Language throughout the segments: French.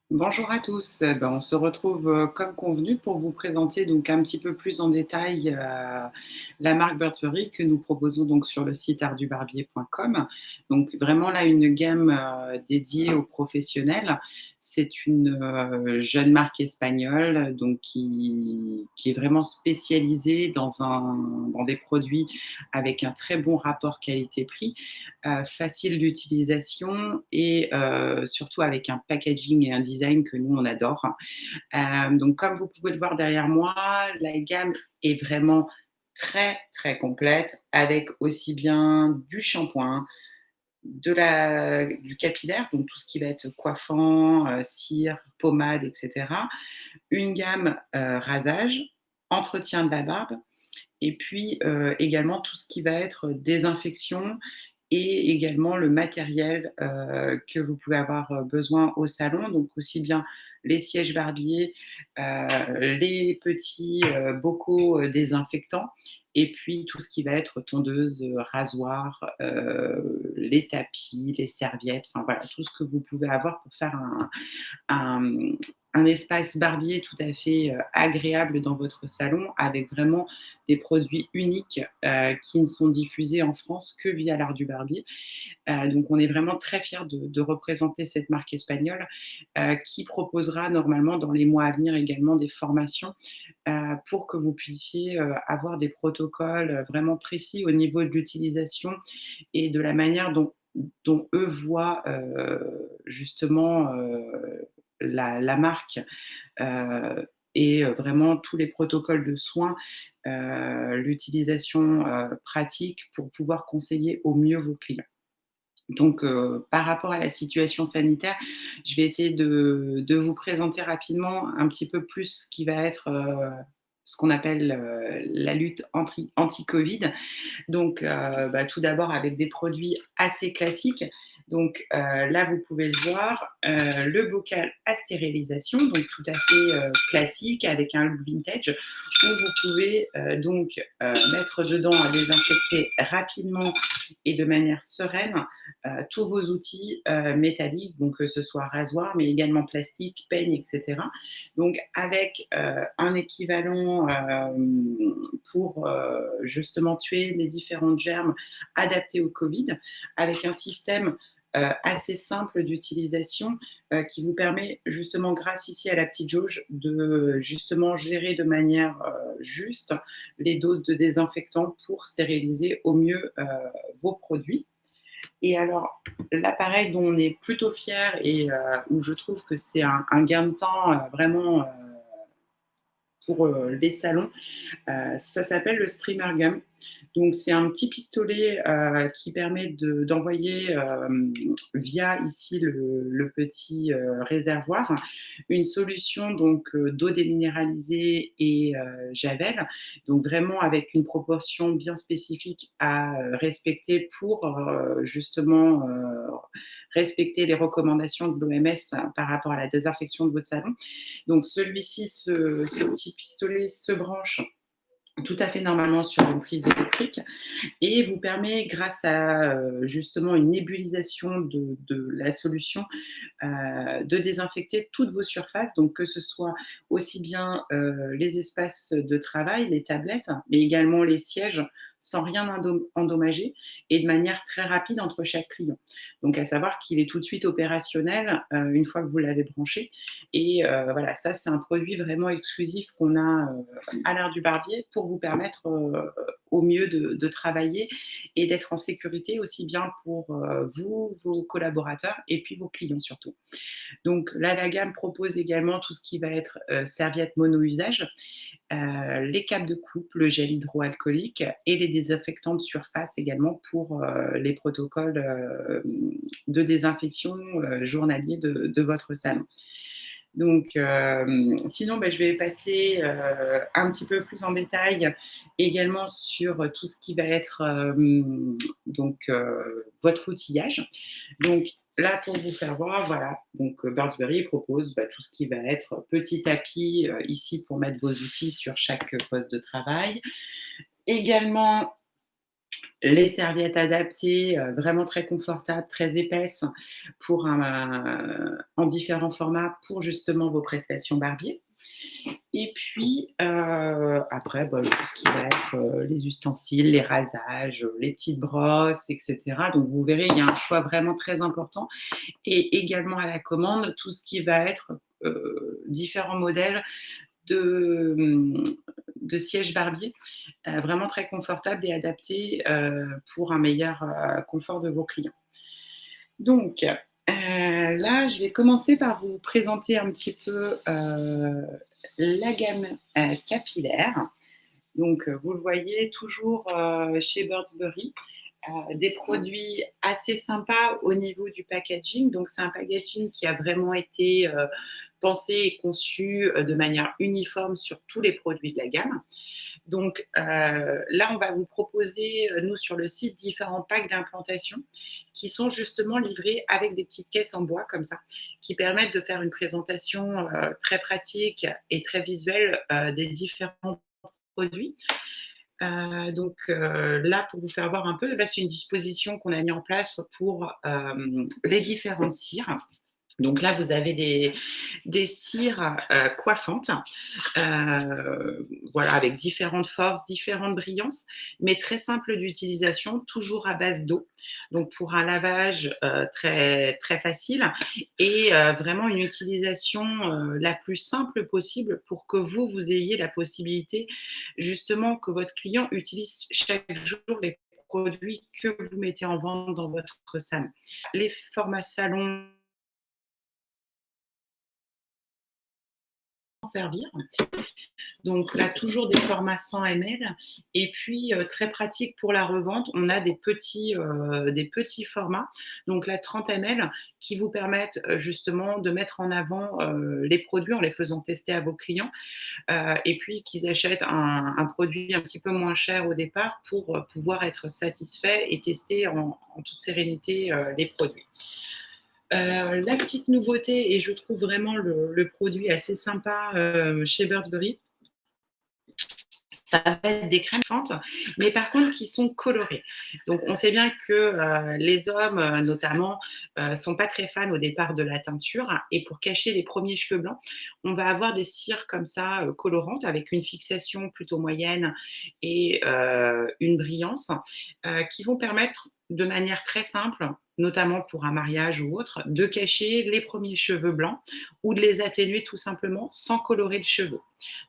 Bonjour à tous. On se retrouve, comme convenu pour vous présenter donc un petit peu plus en détail, la marque Burberry que nous proposons donc sur le site artdubarbier.com. Donc vraiment là une gamme, dédiée aux professionnels. C'est une, jeune marque espagnole donc qui est vraiment spécialisée dans des produits avec un très bon rapport qualité-prix, facile d'utilisation et surtout avec un packaging et un design que nous on adore. Donc comme vous pouvez le voir derrière moi, la gamme est vraiment très, très complète avec aussi bien du shampoing, du capillaire, donc tout ce qui va être coiffant, cire, pommade et cetera. Une gamme, rasage, entretien de la barbe et puis, également tout ce qui va être désinfection et également le matériel, que vous pouvez avoir, besoin au salon. Donc aussi bien les sièges barbiers, les petits, bocaux, désinfectants et puis tout ce qui va être tondeuse, rasoir, les tapis, les serviettes, enfin voilà, tout ce que vous pouvez avoir pour faire un un espace barbier tout à fait, agréable dans votre salon avec vraiment des produits uniques, qui ne sont diffusés en France que via l'Art du Barbier. Donc on est vraiment très fiers de représenter cette marque espagnole, qui proposera normalement dans les mois à venir également des formations, pour que vous puissiez, avoir des protocoles, vraiment précis au niveau de l'utilisation et de la manière dont eux voient, justement, la marque, et vraiment tous les protocoles de soins, l'utilisation, pratique pour pouvoir conseiller au mieux vos clients. Donc, par rapport à la situation sanitaire, je vais essayer de vous présenter rapidement un petit peu plus ce qui va être, ce qu'on appelle, la lutte anti-Covid. Donc, tout d'abord avec des produits assez classiques. Donc, là, vous pouvez le voir, le bocal à stérilisation, donc tout à fait, classique avec un look vintage où vous pouvez, mettre dedans à désinfecter rapidement et de manière sereine, tous vos outils, métalliques, donc que ce soit rasoir, mais également plastique, peigne et cetera. Donc avec, un équivalent, pour, justement tuer les différents germes adaptés au Covid, avec un système, assez simple d'utilisation, qui vous permet justement grâce ici à la petite jauge de justement gérer de manière, juste les doses de désinfectants pour stériliser au mieux, vos produits. Et alors, l'appareil dont on est plutôt fier et où je trouve que c'est un gain de temps, vraiment, pour, les salons, ça s'appelle le Streamer Gun. Donc c'est un petit pistolet, qui permet d'envoyer, via ici le petit, réservoir, une solution donc, d'eau déminéralisée et javel. Donc vraiment avec une proportion bien spécifique à, respecter pour, justement, respecter les recommandations de l'OMS par rapport à la désinfection de votre salon. Donc celui-ci, ce petit pistolet se branche tout à fait normalement sur une prise électrique et vous permet grâce à, justement une nébulisation de la solution, de désinfecter toutes vos surfaces, donc que ce soit aussi bien, les espaces de travail, les tablettes, mais également les sièges, sans rien endommager et de manière très rapide entre chaque client. Donc à savoir qu'il est tout de suite opérationnel, une fois que vous l'avez branché et voilà, ça c'est un produit vraiment exclusif qu'on a, à l'Art du Barbier pour vous permettre, au mieux de travailler et d'être en sécurité aussi bien pour, vous, vos collaborateurs et puis vos clients surtout. Donc là, la gamme propose également tout ce qui va être, serviettes mono-usage, les capes de coupe, le gel hydroalcoolique et les désinfectants de surface également pour, les protocoles, de désinfection, journaliers de votre salon. Donc, sinon, je vais passer, un petit peu plus en détail également sur tout ce qui va être, votre outillage. Donc là, pour vous faire voir, voilà, donc, Burberry propose, tout ce qui va être petit tapis, ici pour mettre vos outils sur chaque, poste de travail. Également Les serviettes adaptées, vraiment très confortables, très épaisses pour en différents formats pour justement vos prestations barbier. Et puis, après, bah, tout ce qui va être, les ustensiles, les rasages, les petites brosses et cetera. Donc vous verrez, il y a un choix vraiment très important et également à la commande, tout ce qui va être, différents modèles de, de sièges barbier, vraiment très confortables et adaptés, pour un meilleur, confort de vos clients. Donc, là, je vais commencer par vous présenter un petit peu, la gamme, capillaire. Donc, vous le voyez toujours, chez Birdsbury, des produits assez sympas au niveau du packaging. Donc c'est un packaging qui a vraiment été, pensé et conçu, de manière uniforme sur tous les produits de la gamme. Donc, là, on va vous proposer, nous, sur le site, différents packs d'implantation qui sont justement livrés avec des petites caisses en bois comme ça, qui permettent de faire une présentation, très pratique et très visuelle, des différents produits. Là, pour vous faire voir un peu, là, c'est une disposition qu'on a mis en place pour, les différentes cires. Donc là, vous avez des cires, coiffantes, voilà, avec différentes forces, différentes brillances, mais très simples d'utilisation, toujours à base d'eau. Donc pour un lavage, très très facile et vraiment une utilisation, la plus simple possible pour que vous ayez la possibilité, justement, que votre client utilise chaque jour les produits que vous mettez en vente dans votre salon. Les formats salon servir. Donc là, toujours des formats 100 ml et puis, très pratique pour la revente, on a des petits formats, donc là 30 ml qui vous permettent, justement de mettre en avant, les produits en les faisant tester à vos clients, et puis qu'ils achètent un produit un petit peu moins cher au départ pour, pouvoir être satisfaits et tester en toute sérénité, les produits. La petite nouveauté et je trouve vraiment le produit assez sympa, chez Birdsbury, ça va être des crèmes fentes, mais par contre qui sont colorées. Donc on sait bien que, les hommes, notamment, sont pas très fans au départ de la teinture et pour cacher les premiers cheveux blancs, on va avoir des cires comme ça, colorantes avec une fixation plutôt moyenne et une brillance, qui vont permettre de manière très simple, notamment pour un mariage ou autre, de cacher les premiers cheveux blancs ou de les atténuer tout simplement sans colorer le cheveu.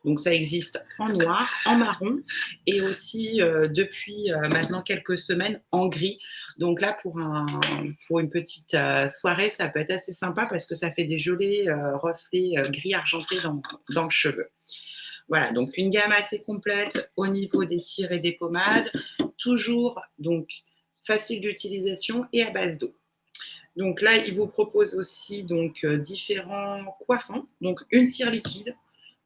Donc ça existe en noir, en marron et aussi, depuis, maintenant quelques semaines, en gris. Donc là, pour une petite, soirée, ça peut être assez sympa parce que ça fait des jolis, reflets, gris argenté dans le cheveu. Voilà, donc une gamme assez complète au niveau des cires et des pommades, toujours donc facile d'utilisation et à base d'eau. Donc là, il vous propose aussi donc, différents coiffants. Donc une cire liquide,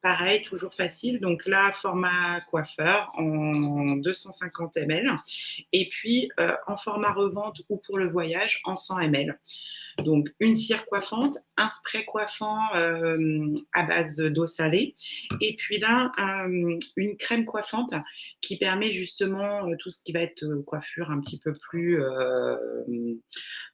pareil, toujours facile. Donc là, format coiffeur en 250 ml et puis, en format revente ou pour le voyage en 100 ml. Donc une cire coiffante, un spray coiffant, à base d'eau salée et puis là, une crème coiffante qui permet justement, tout ce qui va être, coiffure un petit peu plus,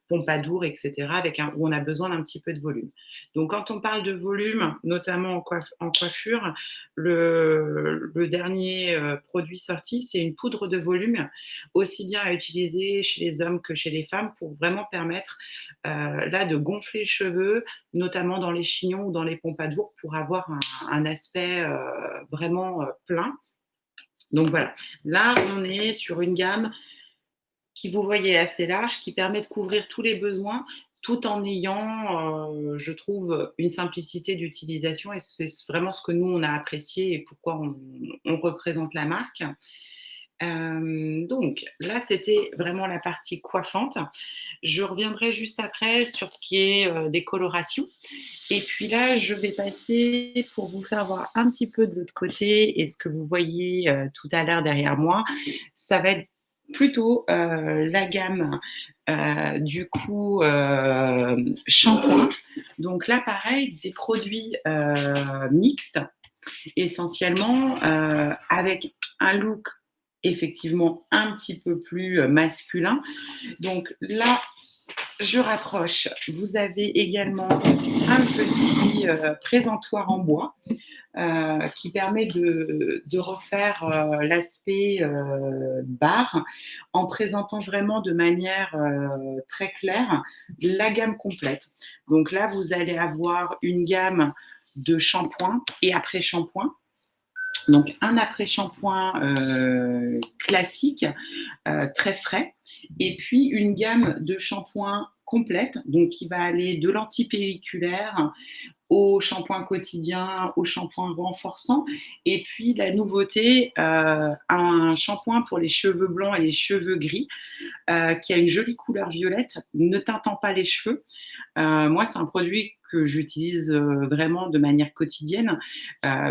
pompadour et cetera avec où on a besoin d'un petit peu de volume. Donc quand on parle de volume, notamment en coiffure, le dernier, produit sorti, c'est une poudre de volume, aussi bien à utiliser chez les hommes que chez les femmes pour vraiment permettre, là de gonfler les cheveux, notamment dans les chignons ou dans les pompadours pour avoir un aspect, vraiment, plein. Donc voilà, là on est sur une gamme qui, vous voyez, est assez large, qui permet de couvrir tous les besoins, tout en ayant, je trouve, une simplicité d'utilisation et c'est vraiment ce que nous, on a apprécié et pourquoi on représente la marque. Donc là, c'était vraiment la partie coiffante. Je reviendrai juste après sur ce qui est, des colorations et puis là, je vais passer pour vous faire voir un petit peu de l'autre côté et ce que vous voyez, tout à l'heure derrière moi, ça va être plutôt, la gamme, du coup, shampoing. Donc là, pareil, des produits, mixtes essentiellement, avec un look effectivement un petit peu plus masculin. Donc là, je rapproche. Vous avez également un petit présentoir en bois qui permet de refaire l'aspect bar en présentant vraiment de manière très claire la gamme complète. Donc là, vous allez avoir une gamme de shampoings et après-shampoing. Donc un après-shampoing classique, très frais, et puis une gamme de shampoings complète, donc qui va aller de l'antipelliculaire au shampoing quotidien, au shampoing renforçant. Et puis la nouveauté, un shampoing pour les cheveux blancs et les cheveux gris, qui a une jolie couleur violette, ne teintant pas les cheveux. Moi, c'est un produit que j'utilise vraiment de manière quotidienne,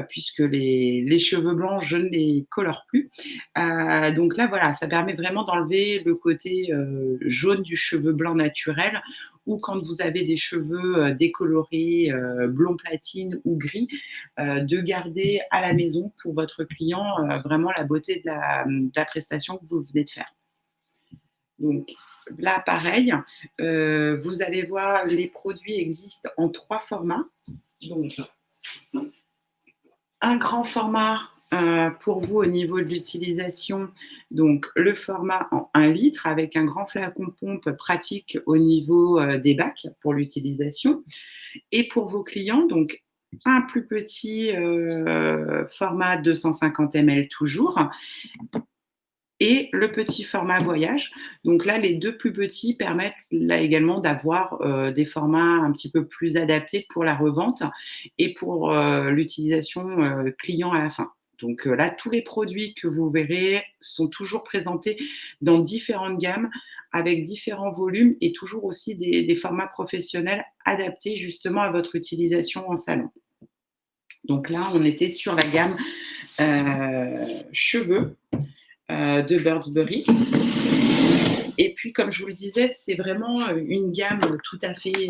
puisque les cheveux blancs, je ne les colore plus. Donc là, voilà, ça permet vraiment d'enlever le côté jaune du cheveu blanc naturel, ou quand vous avez des cheveux décolorés, blond platine ou gris, de garder à la maison pour votre client vraiment la beauté de la prestation que vous venez de faire. Donc là, pareil, vous allez voir, les produits existent en 3 formats. Donc, un grand format pour vous au niveau de l'utilisation, donc le format en 1 litre avec un grand flacon pompe pratique au niveau des bacs pour l'utilisation. Et pour vos clients, donc un plus petit format 250 ml toujours, et le petit format voyage. Donc là, les 2 plus petits permettent là également d'avoir des formats un petit peu plus adaptés pour la revente et pour l'utilisation client à la fin. Donc là, tous les produits que vous verrez sont toujours présentés dans différentes gammes, avec différents volumes et toujours aussi des formats professionnels adaptés justement à votre utilisation en salon. Donc là, on était sur la gamme cheveux de Birdsbury. Et puis, comme je vous le disais, c'est vraiment une gamme tout à fait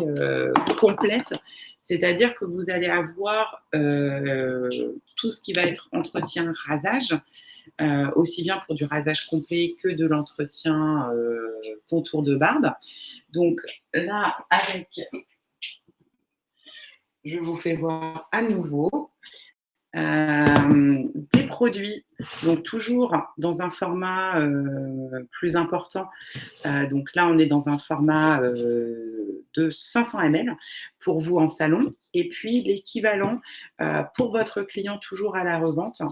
complète. C'est-à-dire que vous allez avoir tout ce qui va être entretien, rasage, aussi bien pour du rasage complet que de l'entretien contour de barbe. Donc là, je vous fais voir à nouveau. Des produits, donc toujours dans un format plus important. Donc là, on est dans un format de 500 ml pour vous en salon, et puis l'équivalent pour votre client toujours à la revente.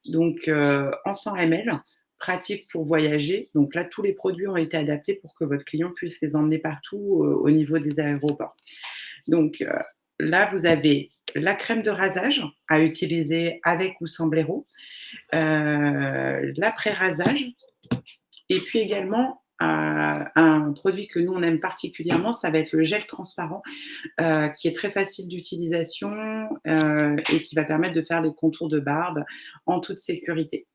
Donc en 100 ml, pratique pour voyager. Donc là, tous les produits ont été adaptés pour que votre client puisse les emmener partout au niveau des aéroports. Donc là, vous avez la crème de rasage à utiliser avec ou sans blaireau, l'après-rasage, et puis également un produit que nous, on aime particulièrement, ça va être le gel transparent, qui est très facile d'utilisation et qui va permettre de faire les contours de barbe en toute sécurité.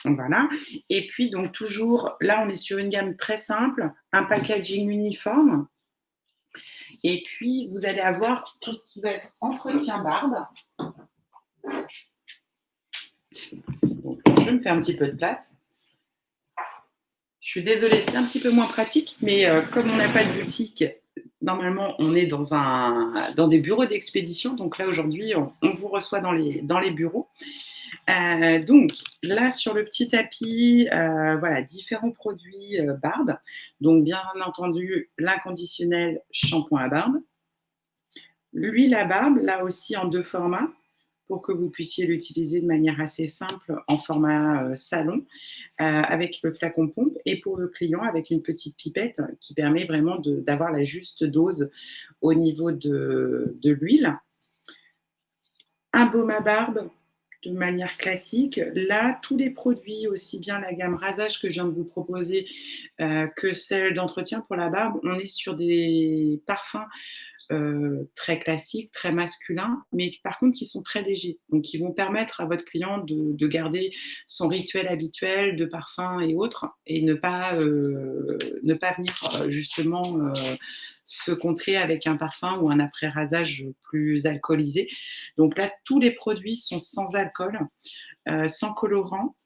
Voilà. Et puis, donc, toujours, là, on est sur une gamme très simple, un packaging uniforme. Et puis, vous allez avoir tout ce qui va être entretien barbe. Donc, je me fais un petit peu de place. Je suis désolée, c'est un petit peu moins pratique, mais comme on n'a pas de boutique, normalement, on est dans des bureaux d'expédition. Donc là, aujourd'hui, on vous reçoit dans les bureaux. Donc là, sur le petit tapis, voilà, différents produits barbe. Donc, bien entendu, l'inconditionnel shampoing à barbe. L'huile à barbe, là aussi en 2 formats, pour que vous puissiez l'utiliser de manière assez simple en format salon, avec le flacon pompe, et pour le client avec une petite pipette qui permet vraiment d'avoir la juste dose au niveau de l'huile. Un baume à barbe de manière classique. Là, tous les produits, aussi bien la gamme rasage que je viens de vous proposer que celle d'entretien pour la barbe, on est sur des parfums très classiques, très masculins, mais par contre qui sont très légers. Donc qui vont permettre à votre client de garder son rituel habituel de parfum et autres, et ne pas venir justement se contrer avec un parfum ou un après-rasage plus alcoolisé. Donc là, tous les produits sont sans alcool, sans colorant,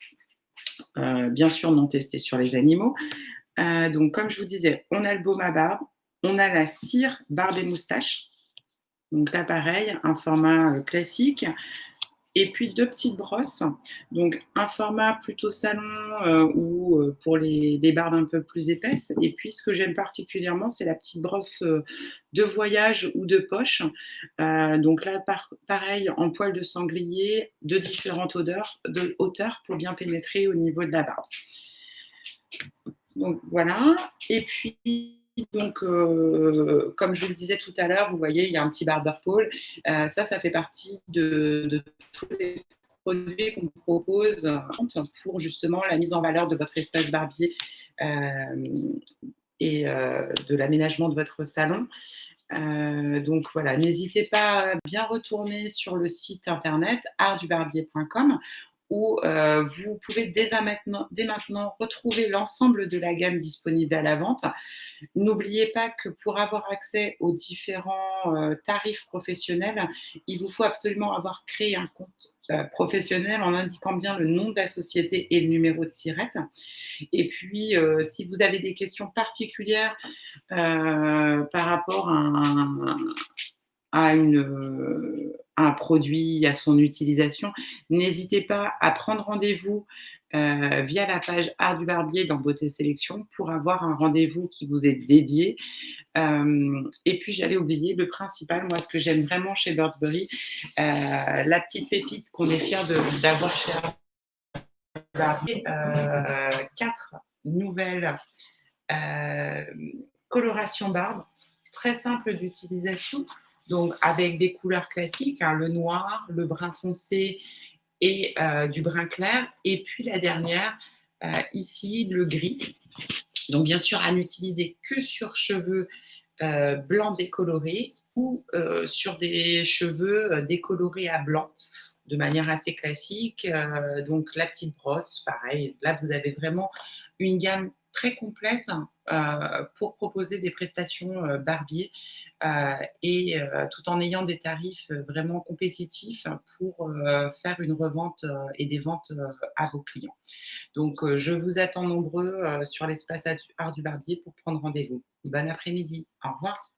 bien sûr non testé sur les animaux. Donc comme je vous disais, on a le baume à barbe, on a la cire barbe et moustache. Donc là pareil, un format, classique et puis 2 petites brosses. Donc un format plutôt salon, ou pour les barbes un peu plus épaisses et puis ce que j'aime particulièrement, c'est la petite brosse, de voyage ou de poche. Donc là pareil en poil de sanglier de différentes hauteurs pour bien pénétrer au niveau de la barbe. Donc voilà et puis donc comme je vous le disais tout à l'heure, vous voyez, il y a un petit barber pole. Ça fait partie de tous les produits qu'on propose pour justement la mise en valeur de votre espace barbier, hem et de l'aménagement de votre salon. Donc voilà, n'hésitez pas à bien retourner sur le site internet artdubarbier.com où vous pouvez dès maintenant retrouver l'ensemble de la gamme disponible à la vente. N'oubliez pas que pour avoir accès aux différents, tarifs professionnels, il vous faut absolument avoir créé un compte, professionnel en indiquant bien le nom de la société et le numéro de SIRET et puis, si vous avez des questions particulières, par rapport à un produit, à son utilisation, n'hésitez pas à prendre rendez-vous, via la page Art du Barbier dans Beauté Sélection pour avoir un rendez-vous qui vous est dédié. Et puis j'allais oublier le principal, moi ce que j'aime vraiment chez Birdsbury, la petite pépite qu'on est fiers d'avoir chez Art du Barbier, 4 nouvelles, colorations barbe, très simple d'utilisation, donc avec des couleurs classiques, hein, le noir, le brun foncé et du brun clair. Et puis la dernière, ici, le gris. Donc bien sûr, à n'utiliser que sur cheveux blancs décolorés ou sur des cheveux décolorés à blanc de manière assez classique. Donc la petite brosse, pareil, là vous avez vraiment une gamme très complète pour proposer des prestations barbier et tout en ayant des tarifs vraiment compétitifs pour faire une revente et des ventes à vos clients. Donc je vous attends nombreux sur l'espace Art du Barbier pour prendre rendez-vous. Bon après-midi. Au revoir.